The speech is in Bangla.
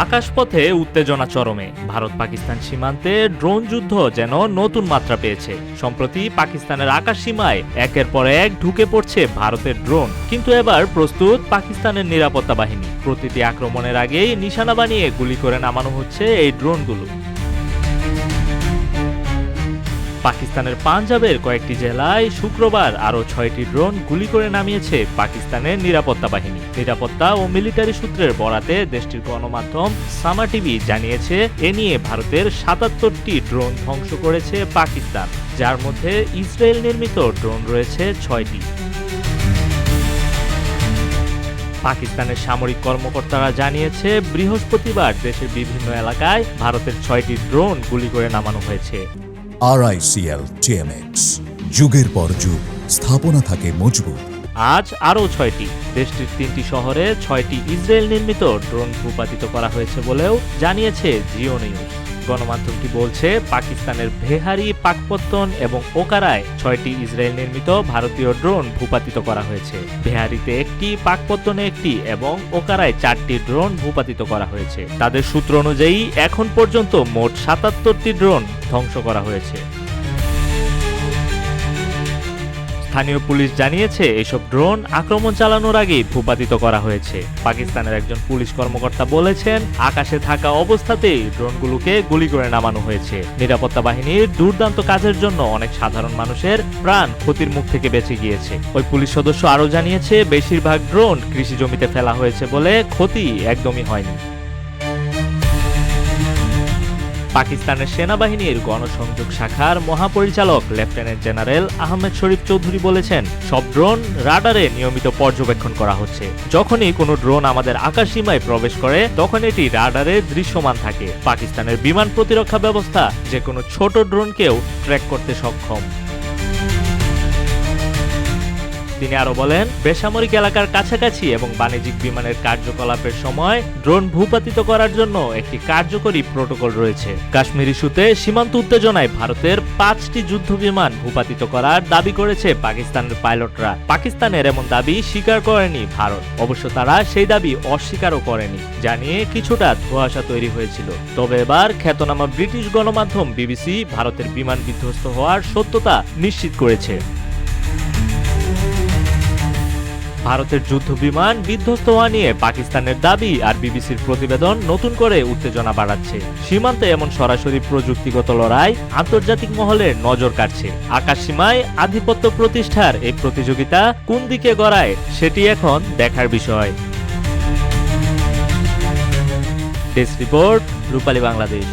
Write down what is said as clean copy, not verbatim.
আকাশপথে উত্তেজনা চরমে। ভারত পাকিস্তান সীমান্তে ড্রোন যুদ্ধ যেন নতুন মাত্রা পেয়েছে। সম্প্রতি পাকিস্তানের আকাশ সীমায় একের পর এক ঢুকে পড়ছে ভারতের ড্রোন। কিন্তু এবার প্রস্তুত পাকিস্তানের নিরাপত্তা বাহিনী। প্রতিটি আক্রমণের আগেই নিশানা বানিয়ে গুলি করে নামানো হচ্ছে এই ড্রোনগুলো। পাকিস্তানের পাঞ্জাবের কয়েকটি জেলায় শুক্রবার আরও ৬টি ড্রোন গুলি করে নামিয়েছে পাকিস্তানের নিরাপত্তা বাহিনী। নিরাপত্তা ও মিলিটারি সূত্রের বরাতে দেশটির গণমাধ্যম সামা টিভি জানিয়েছে, এ নিয়ে ভারতের ৭৭টি ড্রোন ধ্বংস করেছে পাকিস্তান, যার মধ্যে ইসরায়েল নির্মিত ড্রোন রয়েছে ৬টি। পাকিস্তানের সামরিক কর্মকর্তারা জানিয়েছে, বৃহস্পতিবার দেশের বিভিন্ন এলাকায় ভারতের ৬টি ড্রোন গুলি করে নামানো হয়েছে। RICL TMX, যুগের পর যুগ স্থাপনা থাকে মজবুত। আজ আরও ৬টি। দেশটির ৩টি শহরে ৬টি ইসরায়েল নির্মিত ড্রোন ভূপাতিত করা হয়েছে বলেও জানিয়েছে জিও নিউজ। গণমাধ্যমটি বলছে, পাকিস্তানের ভেহারি, পাকপত্তন এবং ওকারায় ৬টি ইসরায়েল নির্মিত ভারতীয় ড্রোন ভূপাতিত করা হয়েছে। ভেহারিতে একটি, পাকপত্তনে একটি এবং ওকারায় 4টি ড্রোন ভূপাতিত করা হয়েছে। তাদের সূত্র অনুযায়ী এখন পর্যন্ত মোট ৭৭টি ড্রোন ধ্বংস করা হয়েছে। স্থানীয় পুলিশ জানিয়েছে, এসব ড্রোন আক্রমণ চালানোর আগেই ভূপাতিত করা হয়েছে। পাকিস্তানের একজন পুলিশ কর্মকর্তা বলেছেন, আকাশে থাকা অবস্থাতেই ড্রোনগুলোকে গুলি করে নামানো হয়েছে। নিরাপত্তা বাহিনীর দুর্দান্ত কাজের জন্য অনেক সাধারণ মানুষের প্রাণ ক্ষতির মুখ থেকে বেঁচে গিয়েছে। ওই পুলিশ সদস্য আরও জানিয়েছে, বেশিরভাগ ড্রোন কৃষি জমিতে ফেলা হয়েছে বলে ক্ষতি একদমই হয়নি। পাকিস্তানের সেনাবাহিনীর গণসংযোগ শাখার মহাপরিচালক লেফটেন্যান্ট জেনারেল আহমেদ শরীফ চৌধুরী বলেছেন, সব ড্রোন রাডারে নিয়মিত পর্যবেক্ষণ করা হচ্ছে। যখনই কোনো ড্রোন আমাদের আকাশ সীমায় প্রবেশ করে, তখন এটি রাডারে দৃশ্যমান থাকে। পাকিস্তানের বিমান প্রতিরক্ষা ব্যবস্থা যে কোনো ছোট ড্রোনকেও ট্র্যাক করতে সক্ষম। তিনি আরো বলেন, বেসামরিক এলাকার কাছাকাছি এবং বাণিজ্যিক বিমানের কার্যকলাপের সময় ড্রোন ভূপাতিত করার জন্য একটি কার্যকরী প্রোটোকল রয়েছে। কাশ্মীর ইস্যুতে সীমান্ত উত্তেজনায় ভারতের 5টি যুদ্ধ বিমান ভূপাতিত করার দাবি করেছে পাকিস্তানের পাইলটরা। পাকিস্তানের এমন দাবি স্বীকার করেনি ভারত। অবশ্য তারা সেই দাবি অস্বীকারও করেনি, জানিয়ে কিছুটা ধোঁয়াশা তৈরি হয়েছিল। তবে এবার খ্যাতনামা ব্রিটিশ গণমাধ্যম বিবিসি ভারতের বিমান বিধ্বস্ত হওয়ার সত্যতা নিশ্চিত করেছে। ভারতের যুদ্ধ বিমান বিধ্বস্ত হওয়া নিয়ে পাকিস্তানের দাবি আর বিবিসির প্রতিবেদন নতুন করে উত্তেজনা বাড়াচ্ছে। সীমান্তে এমন সরাসরি প্রযুক্তিগত লড়াই আন্তর্জাতিক মহলের নজর কাড়ছে। আকাশ সীমায় আধিপত্য প্রতিষ্ঠার এই প্রতিযোগিতা কোন দিকে গড়ায়, সেটি এখন দেখার বিষয়। ডেস্ক রিপোর্ট, রূপালী বাংলাদেশ।